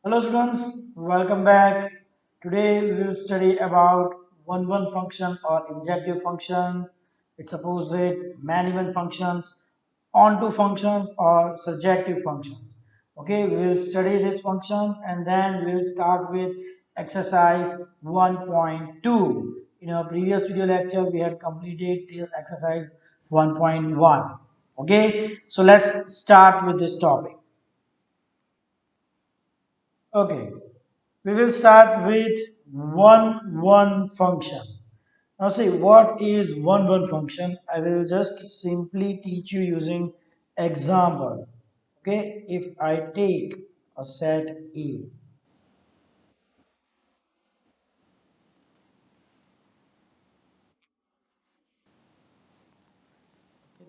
Hello students, welcome back. Today we will study about one function or injective function, its opposite, many-one functions, onto function or surjective function. Okay, we will study this function and then we will start with exercise 1.2. In our previous video lecture, we had completed till exercise 1.1. Okay, so let's start with this topic. Okay, we will start with one function. Now see what is one function. I will just simply teach you using example. Okay, if I take a set A,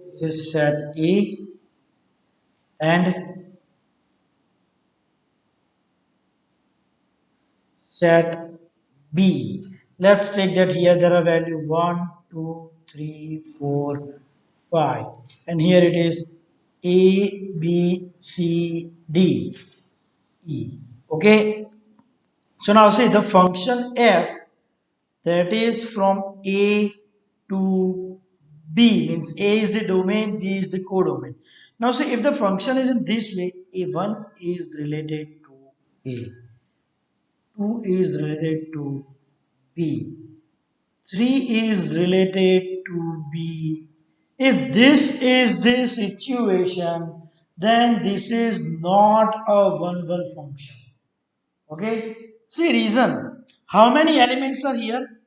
this is set A and set B. Let's take that here there are value 1, 2, 3, 4, 5, and here it is A, B, C, D, E. Okay, so now see the function f that is from A to B means A is the domain, B is the codomain. Now see if the function is in this way, A1 is related to A, 2 is related to B, 3 is related to B. If this is the situation, then this is not a one function. Okay, see reason. How many elements are here?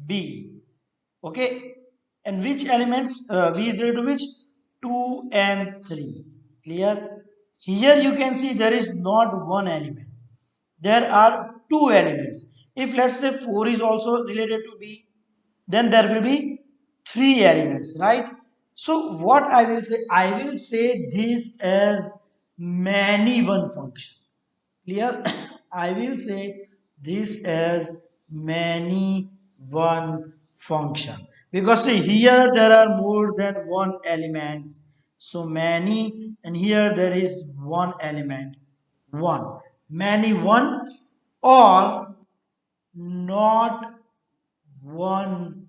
B. Okay, and which elements B is related to which? 2 and 3. Clear? Here you can see there is not one element. There are two elements. If let's say 4 is also related to B, then there will be three elements, right? So what I will say? I will say this as many one function. Clear? I will say this as many one function because see here there are more than one element, so many, and here there is one element, one, many one, or not one.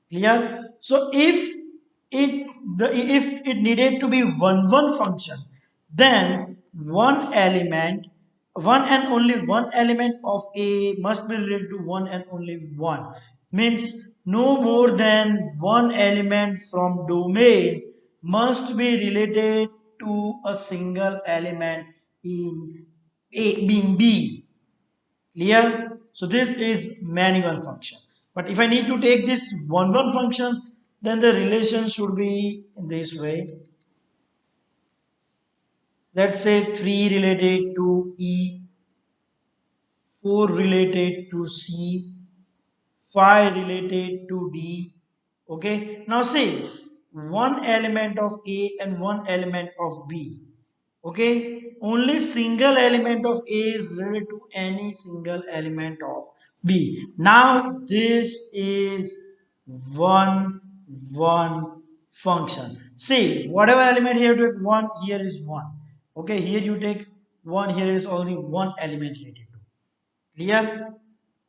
Clear? So it if it needed to be one function, then one element, one and only one element of A must be related to one and only one. Means no more than one element from domain must be related to a single element in A being B. Clear? So this is many-one function. But if I need to take this one function, then the relation should be in this way. Let's say 3 related to E, 4 related to C, 5 related to D. Okay. Now see, one element of A and one element of B. Okay, only single element of A is related to any single element of B. Now this is one one function. See, whatever element here you take one, here is one. Okay, here you take one, here is only one element related to. Clear?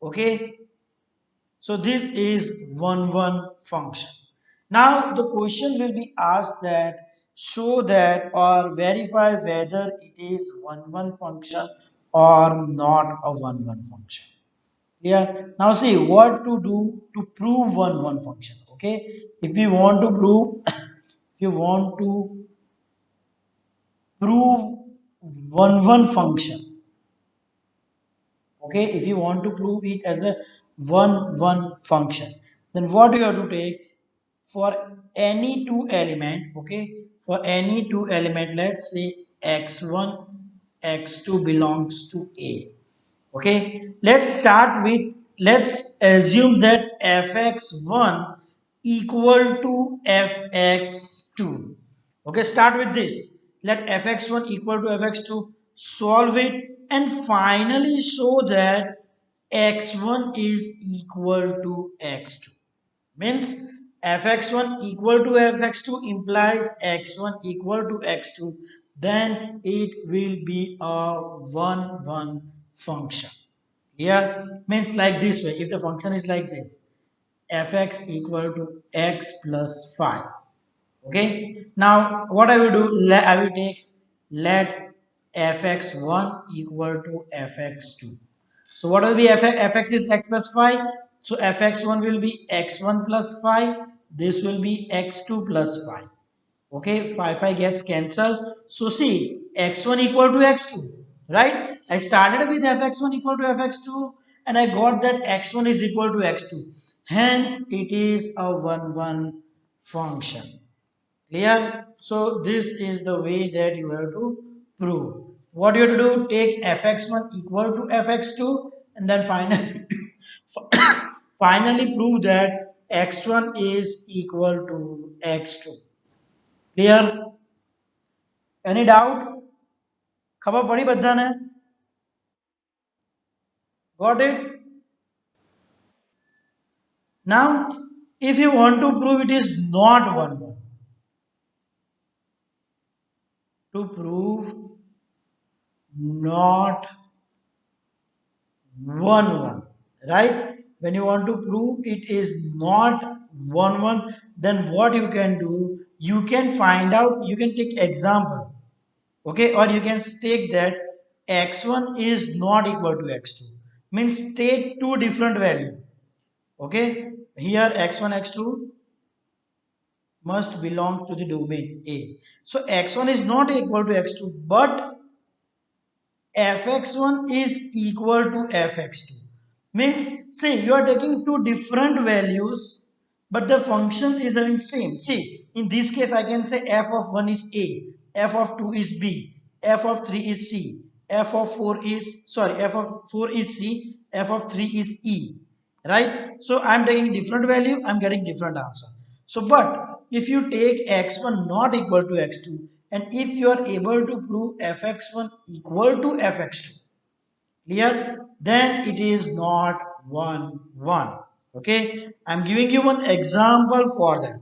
Okay, so this is one function. Now the question will be asked that show that or verify whether it is one function or not a one function. Yeah. Now see what to do to prove one function. Okay. If we want to prove, if you want to prove one function, okay, if you want to prove it as a one function, then what you have to take for any two element, okay, for any two element, let's say x1 x2 belongs to A. Okay, let's start with, let's assume that fx1 equal to fx2. Okay, start with this. Let fx1 equal to fx2, solve it, and finally show that x1 is equal to x2. Means fx1 equal to fx2 implies x1 equal to x2. then it will be a 1 1 function. Here means like this way. If the function is like this, fx equal to x plus 5. Okay. Now what I will do, I will take let fx1 equal to fx2. So what will be fx is x plus 5. So fx1 will be x1 plus 5. This will be x2 plus 5. Okay, 5 gets cancelled. So see, x1 equal to x2, right? I started with fx1 equal to fx2 and I got that x1 is equal to x2. Hence, it is a 1 1 function. Clear? So this is the way that you have to prove. What you have to do, take fx1 equal to fx2 and then finally, finally prove that x1 is equal to x2. Clear? Any doubt? ખબર પડી બધાને? Got it? Now, if you want to prove it is not 1 1, to prove not 1 1, right? When you want to prove it is not 1 1, then what you can do? You can find out, you can take example, okay? Or you can take that x1 is not equal to x2. Means take two different value, okay? Here x1, x2 must belong to the domain A. So x1 is not equal to x2, but fx1 is equal to fx2. Means, see, you are taking two different values, but the function is having same. See, in this case, I can say f of 1 is A, f of 2 is B, f of 3 is C, f of 4 is, sorry, f of 4 is C, f of 3 is E, right? So I'm taking different value, I'm getting different answer. So, but if you take x1 not equal to x2, and if you are able to prove fx1 equal to fx2, clear, then it is not 1 1. Okay, I'm giving you one example for that.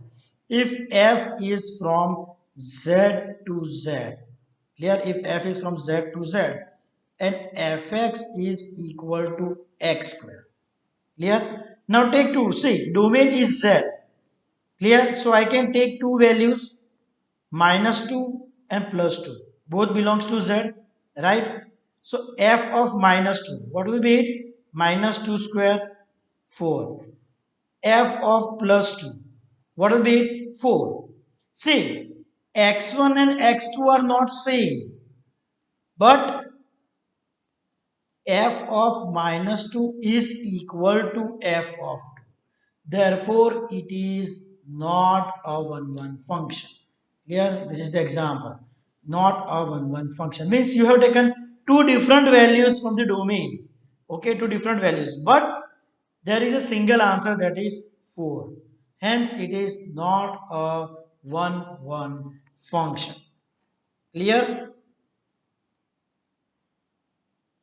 If f is from z to z, clear, if f is from z to z and fx is equal to x square, clear. Now take two, see, domain is z, clear. So I can take two values, minus 2 and plus 2, both belongs to z, right? So f of minus 2, what will be it? Minus 2 square, 4. F of plus 2, what will be it? 4. See, x1 and x2 are not same, but f of minus 2 is equal to f of 2. Therefore, it is not a 1 1 function. Here, this is the example. Not a 1 1 function. Means you have taken two different values from the domain. Okay, two different values. But there is a single answer, that is 4. Hence, it is not a 1 1 function. Clear?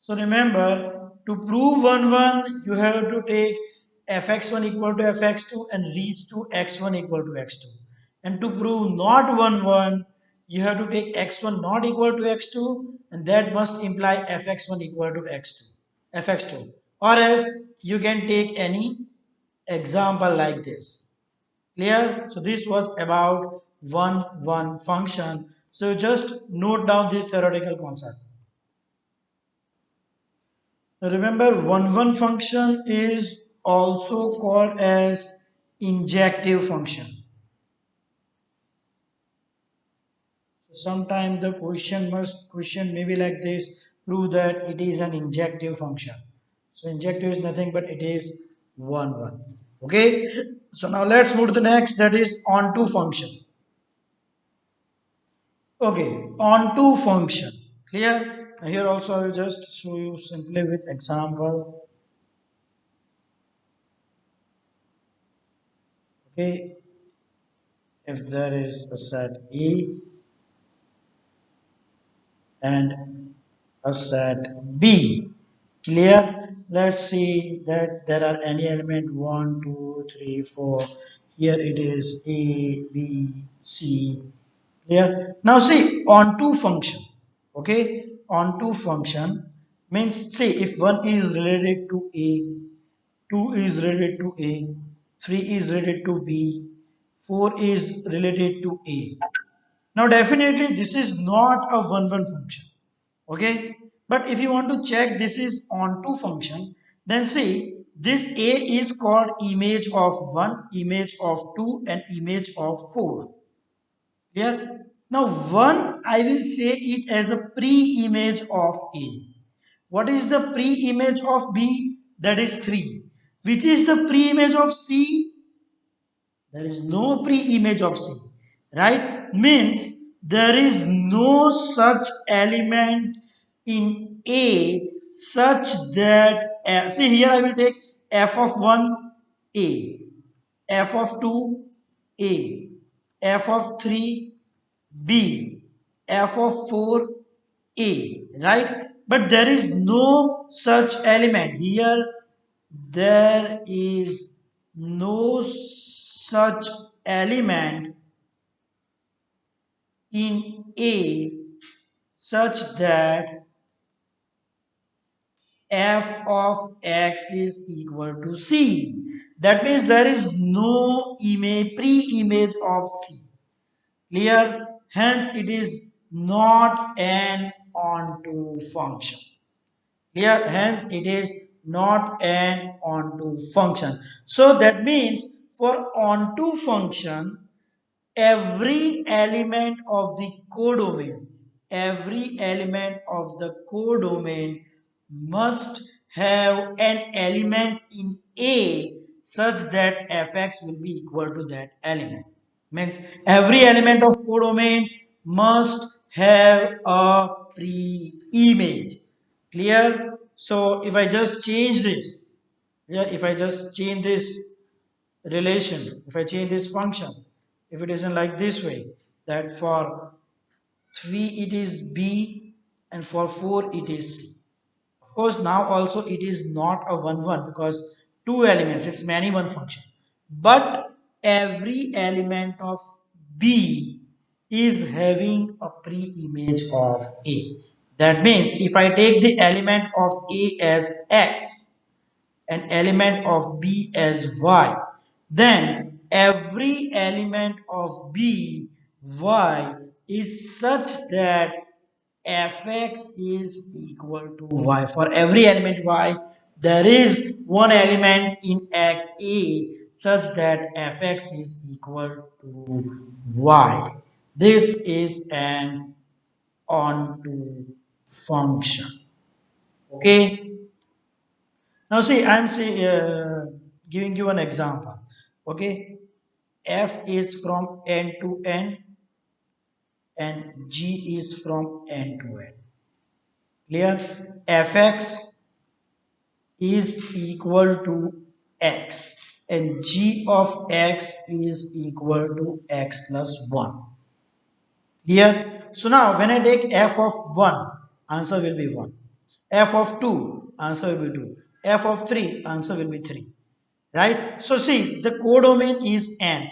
So remember, to prove 1 1, you have to take fx1 equal to fx2 and reach to x1 equal to x2. And to prove not 1 1, you have to take x1 not equal to x2 and that must imply fx1 equal to x2, fx2. Or else you can take any example like this. Clear? So this was about 1 1 function. So just note down this theoretical concept. Remember, 1 1 function is also called as injective function. Sometimes the question may be like this, prove that it is an injective function. So injective is nothing but it is 1 1. Okay. So now let's move to the next, that is onto function. Okay, onto function. Clear? Here also I will just show you simply with example. Okay, if there is a set A and a set B. Clear? Let's see that there are any element 1, 2, 3, 4. Here it is A, B, C. Clear? Now see onto function. Okay, onto function means see if one is related to A, two is related to A, three is related to B, four is related to A. Now definitely this is not a one-one function. Okay, but if you want to check this is onto function, then see this A is called image of 1, image of 2 and image of 4. Clear? Now 1 I will say it as a pre-image of A. What is the pre-image of B? That is 3. Which is the pre-image of C? There is no pre-image of C. Right? Means there is no such element in A such that see here I will take f of 1 A, f of 2 A, f of 3 B, f of 4 A, right? But there is no such element here. There is no such element in A such that f of x is equal to C. That means there is no image, pre-image of C. Clear? Hence it is not an onto function. Clear? Hence it is not an onto function. So that means for onto function, every element of the codomain, every element of the codomain must have an element in A such that fx will be equal to that element. Means every element of codomain must have a pre-image. Clear? So if I just change this, yeah, if I just change this relation, if I change this function, if it isn't like this way, that for 3 it is B and for 4 it is C. Of course, now also it is not a 1 1 because two elements, it's many one function. But every element of B is having a pre-image of A. That means if I take the element of A as X, an element of B as Y, then every element of B, Y is such that fx is equal to y. For every element y, there is one element in A such that fx is equal to y. This is an onto function. Okay. Now see, giving you an example. Okay, f is from n to n and g is from n to n. Clear? Fx is equal to x and g of x is equal to x plus 1. Clear? So now when I take f of 1, answer will be 1. F of 2, answer will be 2. F of 3, answer will be 3. Right? So see, the codomain is n.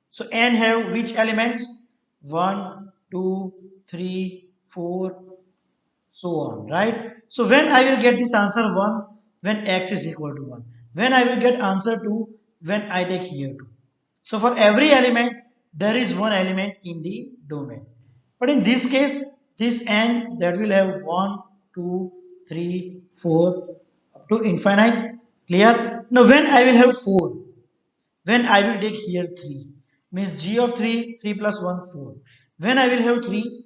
So n have which elements? 1, 2, 3, 4, so on, right? So when I will get this answer 1, when x is equal to 1. When I will get answer 2, when I take here 2. So for every element, there is one element in the domain. But in this case, this n that will have 1, 2, 3, 4 up to infinite. Clear? Now when I will have 4, when I will take here 3, means g of 3, 3 plus 1, 4. When I will have 3,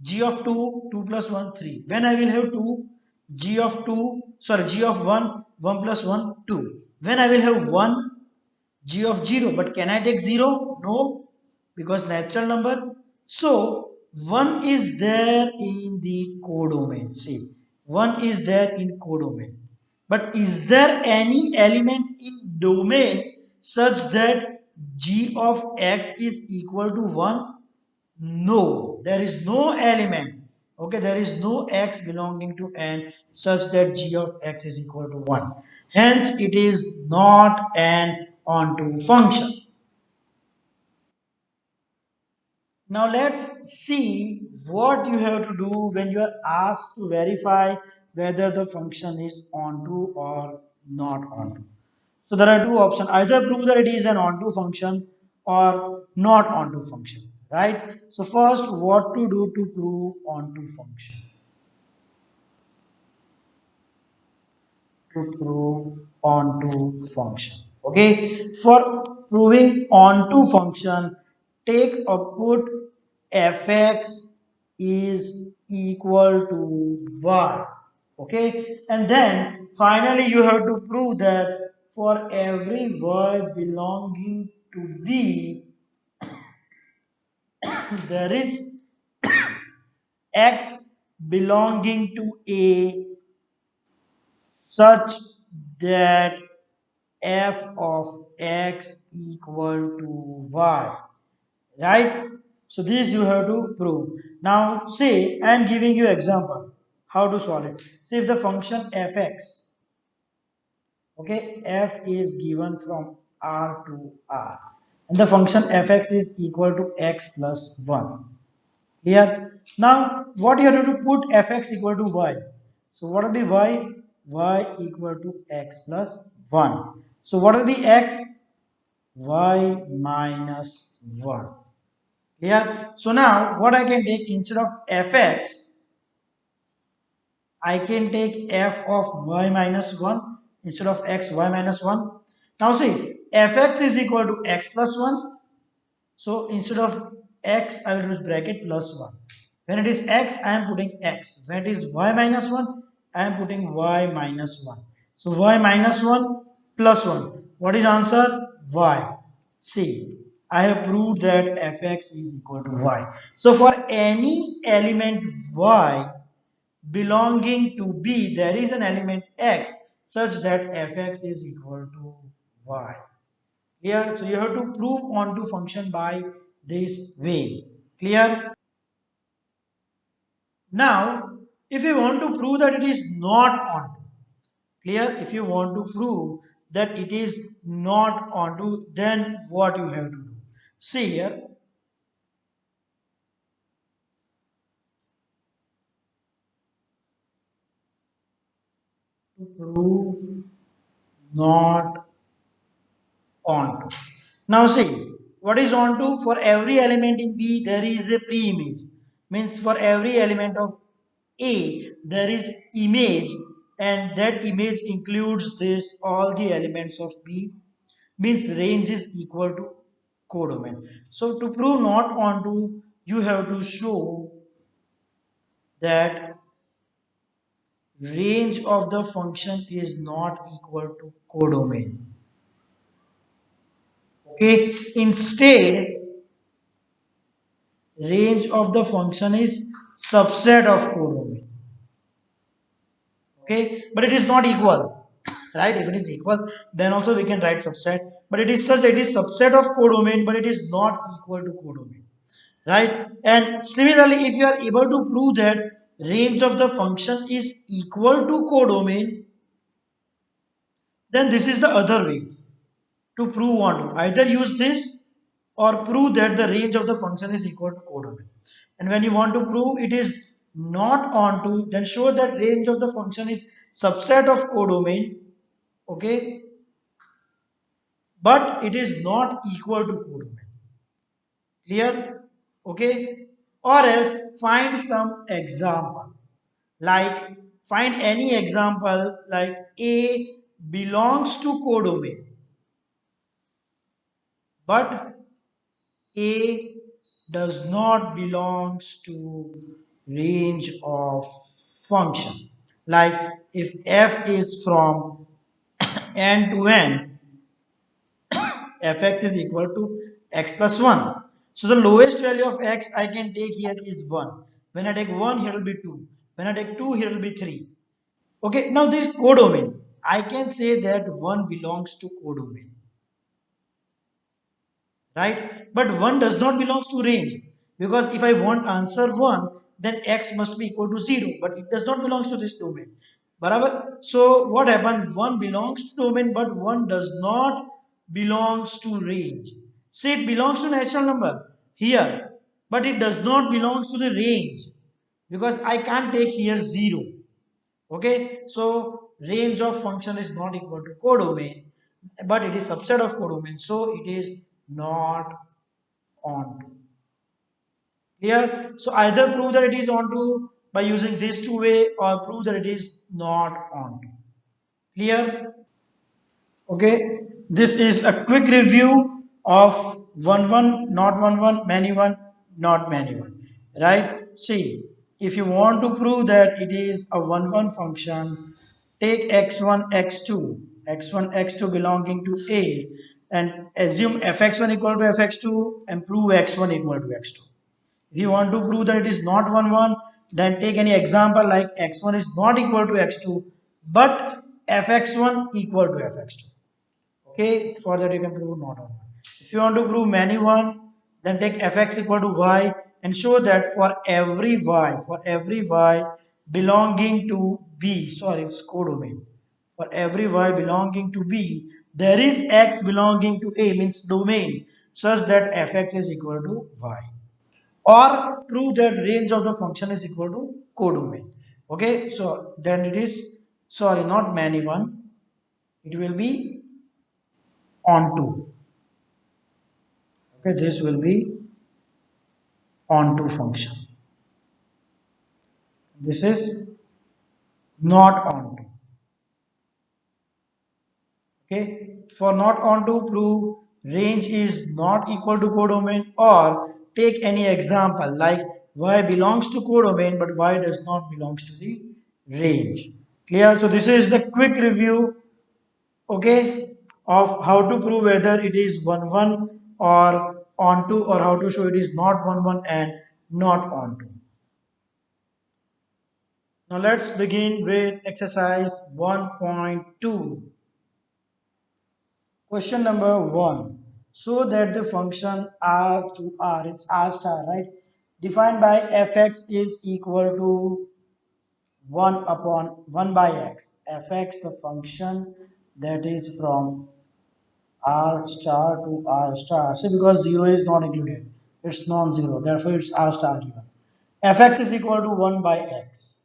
g of 2, 2 plus 1, 3. When I will have 2, g of 2, sorry, g of 1, 1 plus 1, 2. When I will have 1, g of 0. But can I take 0? No, because natural number. So 1 is there in the codomain. See, 1 is there in codomain. But is there any element in domain such that g of x is equal to 1? No, there is no element. Okay, there is no x belonging to n such that g of x is equal to 1. Hence, it is not an onto function. Now let's see what you have to do when you are asked to verify whether the function is onto or not onto. So there are two options. Either prove that it is an onto function or not onto function, right? So first, what to do to prove onto function? To prove onto function. Okay, for proving onto function, take a put fx is equal to y. Okay, and then finally you have to prove that for every y belonging to b, there is x belonging to a such that f of x equal to y, right? So this you have to prove. Now say I am giving you example how to solve it. Say if the function fx, okay, f is given from r to r, and the function fx is equal to x plus 1. Here, now what you have to do, put fx equal to y. So what will be y? Y equal to x plus 1. So what will be x? Y minus 1. Clear? So now what I can take instead of fx, I can take f of y minus 1 instead of x, y minus 1. Now see, fx is equal to x plus 1. So instead of x, I will use bracket plus 1. When it is x, I am putting x. When it is y minus 1, I am putting y minus 1. So y minus 1 plus 1. What is answer? Y. See, I have proved that fx is equal to y. So for any element y belonging to b, there is an element x such that fx is equal to y. Clear? So you have to prove onto function by this way. Clear? Now, if you want to prove that it is not onto, clear? If you want to prove that it is not onto, then what you have to do? See here, to prove not onto. Now see, what is onto? For every element in B, there is a pre-image. Means for every element of A, there is image, and that image includes this all the elements of B. Means range is equal to codomain. So to prove not onto, you have to show that range of the function is not equal to codomain. Okay, instead range of the function is subset of codomain. Okay, but it is not equal, right? If it is equal, then also we can write subset, but it is such that it is subset of codomain, but it is not equal to codomain, right? And similarly, if you are able to prove that range of the function is equal to codomain, then this is the other way to prove onto. Either use this or prove that the range of the function is equal to codomain. And when you want to prove it is not onto, then show that range of the function is subset of codomain, okay, but it is not equal to codomain. Clear? Okay? Or else find some example. Like find any example like A belongs to codomain, but A does not belongs to range of function. Like if f is from n to n, fx is equal to x plus 1. So the lowest value of x I can take here is 1. When I take 1, here will be 2. When I take 2, here will be 3. Okay, now this codomain. I can say that 1 belongs to codomain, right? But 1 does not belongs to range, because if I want answer 1, then x must be equal to 0, but it does not belongs to this domain. Barabar? So what happened? 1 belongs to domain, but 1 does not belongs to range. Say it belongs to natural number. Here but it does not belongs to the range because I can't take here 0. Okay, so range of function is not equal to codomain, but it is subset of codomain, so it is not onto. Clear? So either prove that it is onto by using this two way or prove that it is not onto. Clear? Okay, this is a quick review of one, not one, many one, not many one. Right? See, if you want to prove that it is a one function, take x1, x2, x1, x2 belonging to A and assume fx1 equal to fx2 and prove x1 equal to x2. If you want to prove that it is not 1, then take any example like x1 is not equal to x2, but fx1 equal to fx2. Okay, for that you can prove not on. If you want to prove many one, then take fx equal to y and show that for every y belonging to B, sorry, it's codomain. For every y belonging to B, there is x belonging to A, means domain, such that fx is equal to y. Or prove that range of the function is equal to codomain. Okay, so then it is, sorry, not many one, it will be onto. Okay, this will be onto function. This is not onto. Okay, for not onto prove range is not equal to codomain, or take any example like y belongs to codomain but y does not belongs to the range. Clear? So this is the quick review, okay, of how to prove whether it is 1 or onto, or how to show it is not 1 and not onto. Now let's begin with exercise 1.2. Question number 1. So that the function r to r, it's r star, right? Defined by fx is equal to 1 upon 1 by x. Fx, the function that is from r star to r star. See, because 0 is not included, it's non-zero, therefore it's r star given. Fx is equal to 1 by x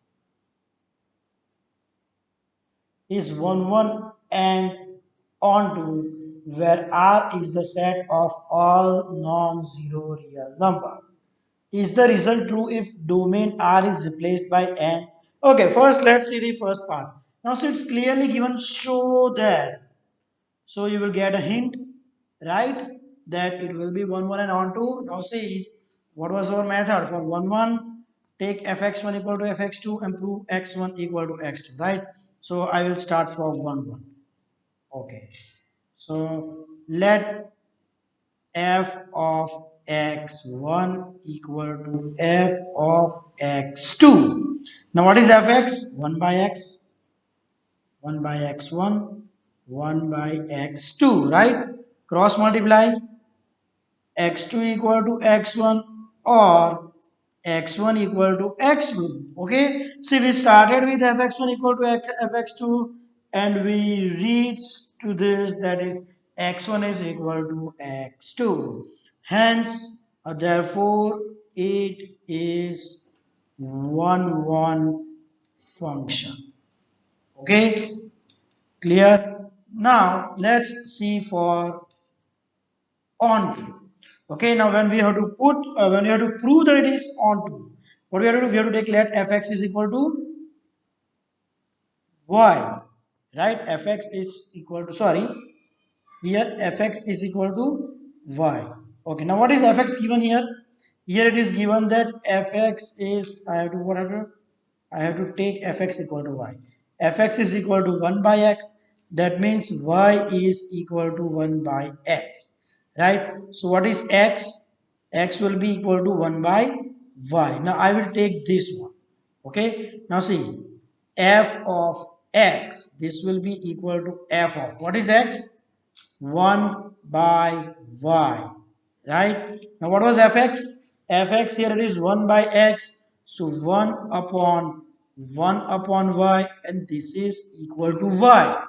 is 1 and onto where R is the set of all non-zero real number. Is the result true if domain R is replaced by n? Okay, first let's see the first part. Now so it's clearly given show that. So you will get a hint, right? That it will be 1 and onto. Now see what was our method for 1 take fx1 equal to fx2 and prove x1 equal to x2, right? So I will start from 1. Okay. So let f of x1 equal to f of x2. Now what is fx? 1 by x, 1 by x1, 1 by x2, right? Cross multiply x2 equal to x1 or x1 equal to x2. Okay, see we started with fx1 equal to fx2 and we reached to this, that is x1 is equal to x2. Hence, therefore, it is 1 function. Okay, clear? Now let's see for onto. Okay, now when we have to put, when we have to prove that it is onto, what we have to do? We have to take let fx is equal to y, right? Fx is equal to, sorry, here fx is equal to y. Okay, now what is fx given here? Here it is given that fx is, I have to whatever, I have to take fx equal to y. Fx is equal to 1 by x. That means y is equal to 1 by x. Right? So what is x? X will be equal to 1 by y. Now I will take this one. Okay. Now see, f of x, this will be equal to f of, what is x? 1 by y, right? Now what was fx? Fx here it is 1 by x, so 1 upon y, and this is equal to y,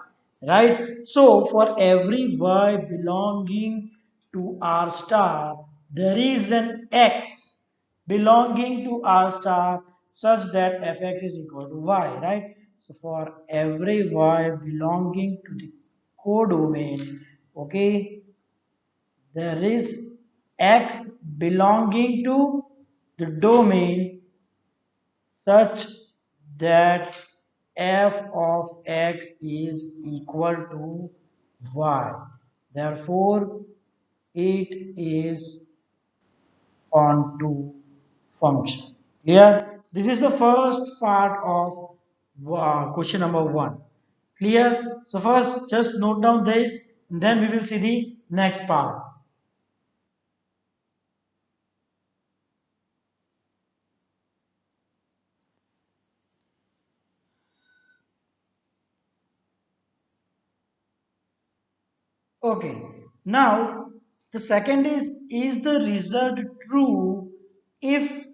right? So for every y belonging to r star, there is an x, belonging to R star such that fx is equal to y, right? So for every y belonging to the codomain, okay, there is x belonging to the domain such that f of x is equal to y. Therefore, it is onto function. Clear? This is the first part of question number one. Clear? So first, just note down this, and then we will see the next part. Okay. Now, the second is the result true if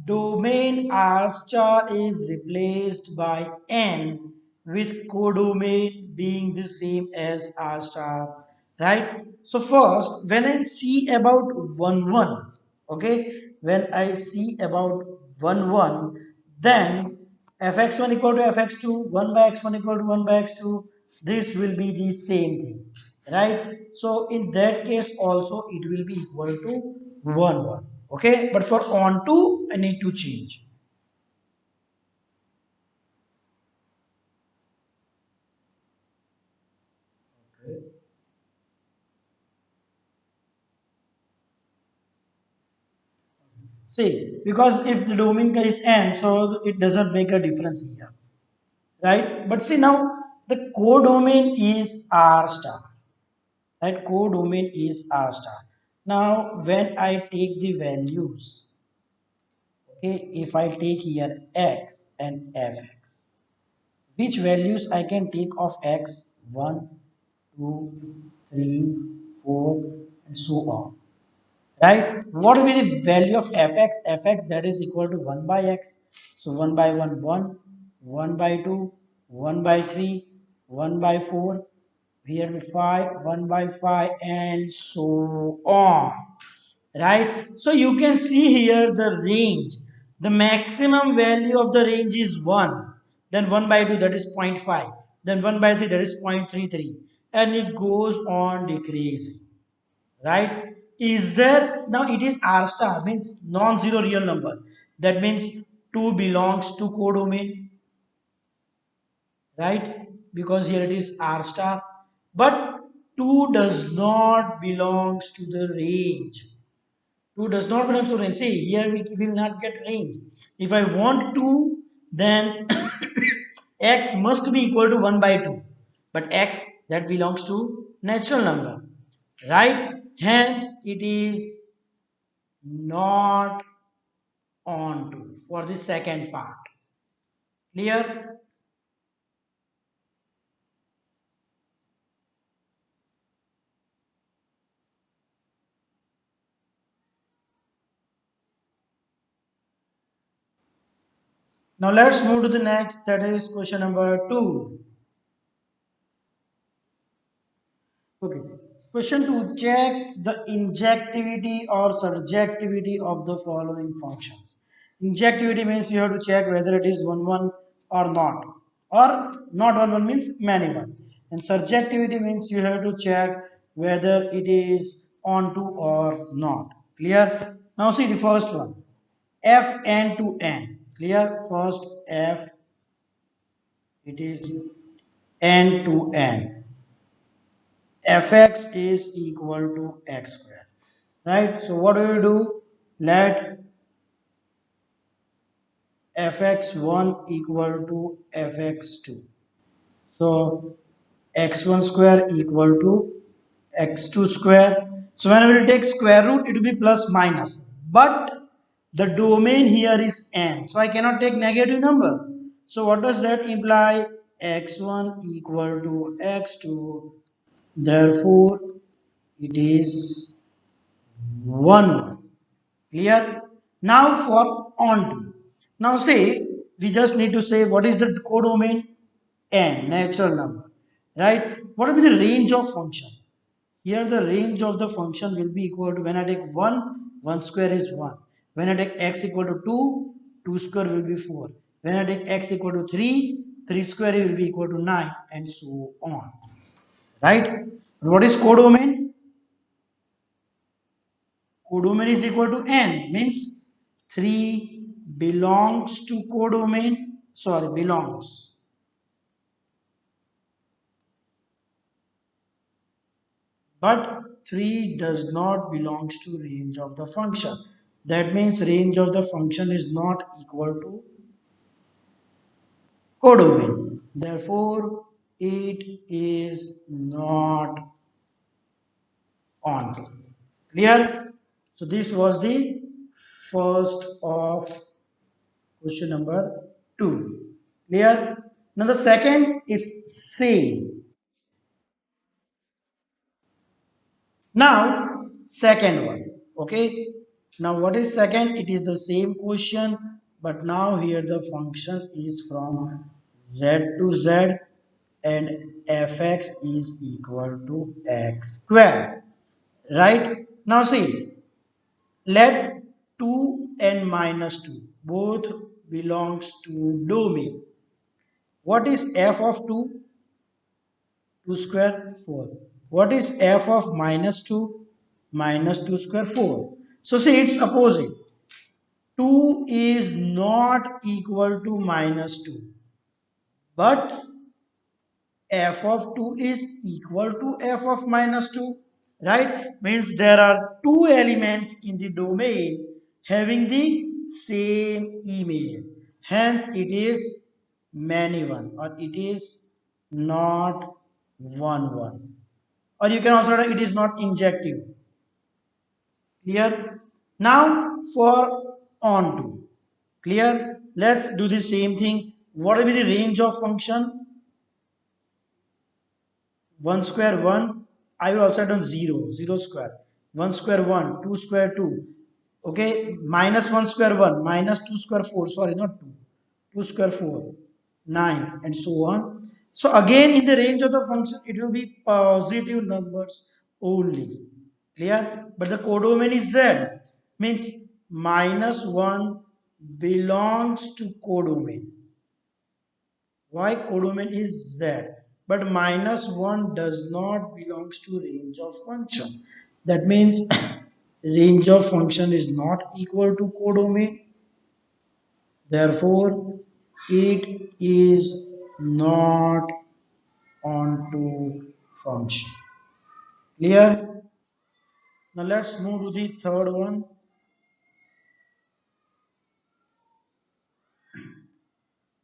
domain R star is replaced by N with codomain being the same as R star, right? So first, when I see about 1 1, okay, when I see about 1 1, then fx1 equal to fx2, 1 by x1 equal to 1 by x2, this will be the same thing, right? So in that case also it will be equal to 1 1, okay, but for onto I need to change. See, because if the domain is n, so it doesn't make a difference here, right? But see now the codomain is r star, right? Codomain is r star. Now when I take the values, okay, if I take here x and fx, which values I can take of x? 1, 2, 3, 4, and so on. Right? What will be the value of fx? Fx that is equal to 1 by x. So 1 by 1, 1, 1 by 2, 1 by 3, 1 by 4, here be 5, 1 by 5, and so on, right? So you can see here the range. The maximum value of the range is 1, then 1 by 2 that is 0.5, then 1 by 3 that is 0.33, and it goes on decreasing, right? Is there now it is R star means non-zero real number. That means 2 belongs to codomain, right? Because here it is R star, but 2 does not belongs to the range. 2 does not belong to range. See, here we will not get range. If I want 2, then x must be equal to 1 by 2. But x that belongs to natural number. Right? Hence, it is not on to for the second part. Clear? Now let's move to the next, that is question number 2. Okay. Question 2. Check the injectivity or surjectivity of the following functions. Injectivity means you have to check whether it is 1 1 or not. Or not 1 1 means many 1. And surjectivity means you have to check whether it is onto or not. Clear? Now see the first one. Fn to n. Clear? First f, it is n to n. Fx is equal to x square, right? So what do we do? Let fx1 equal to fx2. So x1 square equal to x2 square. So when we will take square root, it will be plus minus, but the domain here is n, so I cannot take negative number. So what does that imply? X1 equal to x2, therefore it is 1 1. Clear? Now for onto. Now say we just need to say what is the codomain? N, natural number. Right? What will be the range of function? Here the range of the function will be equal to, when I take 1, 1 square is 1. When I take x equal to 2, 2 square will be 4. When I take x equal to 3, 3 square will be equal to 9, and so on. Right? What is codomain? Codomain is equal to n, means 3 belongs to codomain, sorry, belongs. But 3 does not belongs to range of the function. That means range of the function is not equal to codomain. Therefore, it is not on. Clear? So this was the first of question number 2. Clear? Now the second is same. Now second one. Okay. Now what is second? It is the same question, but now here the function is from z to z, and fx is equal to x square. Right? Now see, let 2 and minus 2 both belongs to domain. What is f of 2? 2 square 4. What is f of minus 2? Minus 2 square 4. So see, it's opposite. 2 is not equal to minus 2, but f of 2 is equal to f of minus 2, right? Means there are two elements in the domain having the same image. Hence it is many one, or it is not one one. Or you can also write it is not injective. Clear? Now for onto. Clear? Let's do the same thing. What will be the range of function? 1 square 1. I will also done 0, 0 square. 1 square 1, 2 square 2. Okay, minus 1 square 1, minus 2 square 4. Sorry, not 2. 2 square 4, 9, and so on. So again, in the range of the function, it will be positive numbers only. Clear? But the codomain is z. Means minus 1 belongs to codomain. Why? Codomain is z, but minus 1 does not belongs to range of function. That means range of function is not equal to codomain. Therefore, it is not onto function. Clear? Now let's move to the third one.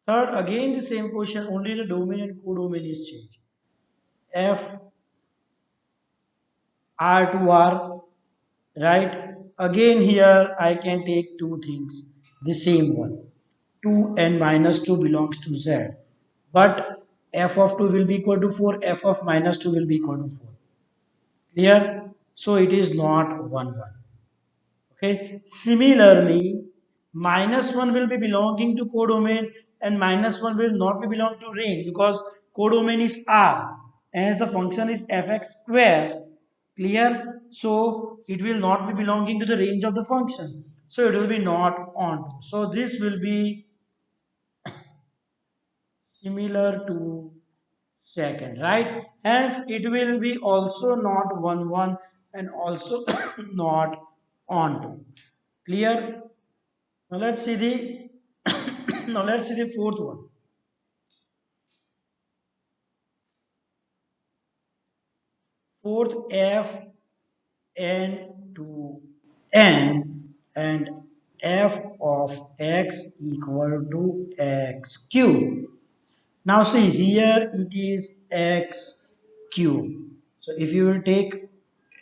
Third, again the same question, only the domain and codomain is changed. F R to R, right? Again here I can take two things, the same one. 2 and minus 2 belongs to Z, but f of 2 will be equal to 4, f of minus 2 will be equal to 4. Clear? So it is not 1 1. Okay. Similarly, minus 1 will be belonging to codomain, and minus 1 will not be belong to range because codomain is R, as the function is fx square. Clear? So it will not be belonging to the range of the function. So it will be not on. So this will be similar to second, right? Hence it will be also not 1 1 and also not onto. Clear? Now let's see the now let's see the fourth one. Fourth, f n to n and f of x equal to x cube. Now see here it is x cube. So if you will take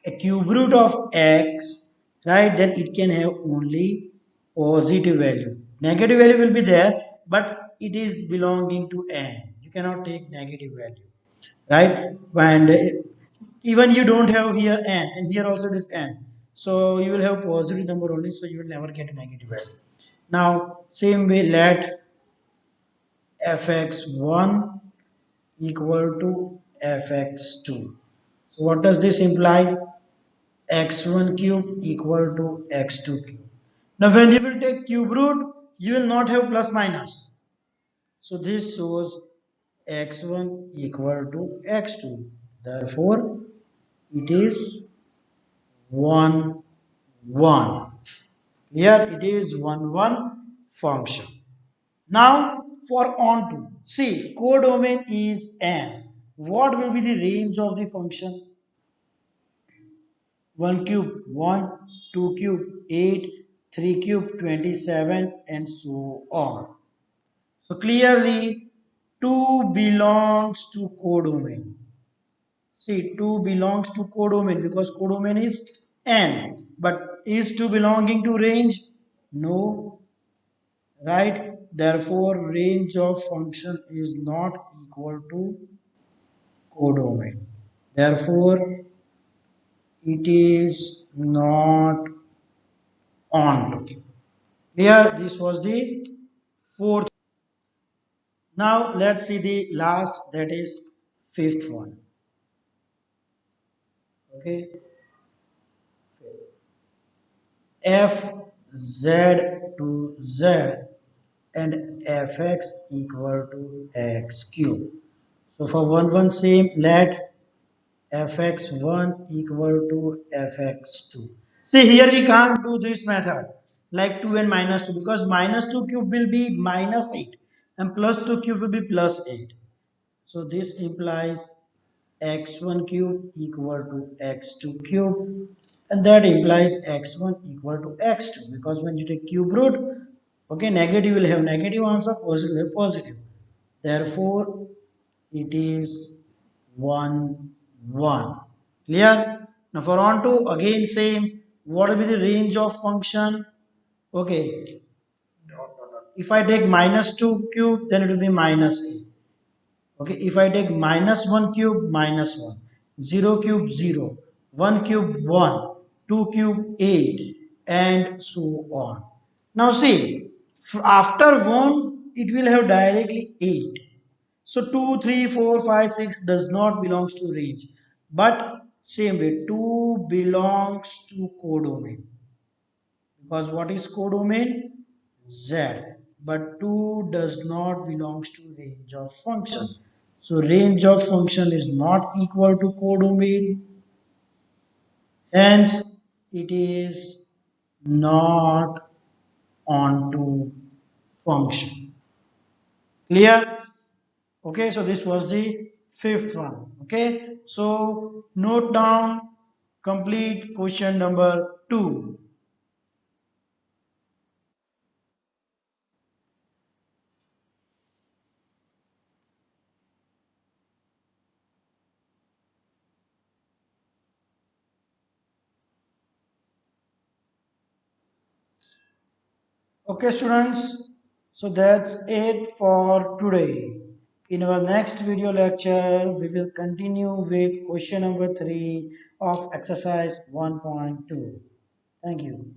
a cube root of x, right, then it can have only positive value. Negative value will be there, but it is belonging to n. You cannot take negative value, right? And even you don't have here n, and here also it is n. So you will have positive number only, so you will never get a negative value. Now, same way, let fx1 equal to fx2. So what does this imply? X1 cube equal to x2 cube. Now when you will take cube root, you will not have plus minus. So this shows x1 equal to x2. Therefore, it is 1, 1. Here it is 1, 1 function. Now for onto. See, codomain is n. What will be the range of the function? 1 cube 1, 2 cube 8, 3 cube 27 and so on. So clearly 2 belongs to codomain. See, 2 belongs to codomain because codomain is n. But is 2 belonging to range? No, right? Therefore, range of function is not equal to codomain. Therefore, it is not onto. Here, this was the fourth. Now, let's see the last, that is fifth one. Okay, f z to z and fx equal to x cube. So for 1 same, let fx1 equal to fx2. See, here we can't do this method like 2 and minus 2 because minus 2 cube will be minus 8 and plus 2 cube will be plus 8. So this implies x1 cube equal to x2 cube, and that implies x1 equal to x2 because when you take cube root, okay, negative will have negative answer, positive will have positive. Therefore, it is 1, 1. Clear? Now for onto, again same. What will be the range of function? Okay, if I take minus 2 cube, then it will be minus 8. Okay, if I take minus 1 cube, minus 1, 0 cube 0, 1 cube 1, 2 cube 8, and so on. Now see, after 1, it will have directly 8. So 2, 3, 4, 5, 6 does not belongs to range. But same way, 2 belongs to codomain. Because what is codomain? Z. But 2 does not belongs to range of function. So range of function is not equal to codomain. Hence, it is not onto function. Clear? Okay, so this was the fifth one. Okay, so note down complete question number 2. Okay, students, so that's it for today. In our next video lecture, we will continue with question number 3 of exercise 1.2. Thank you.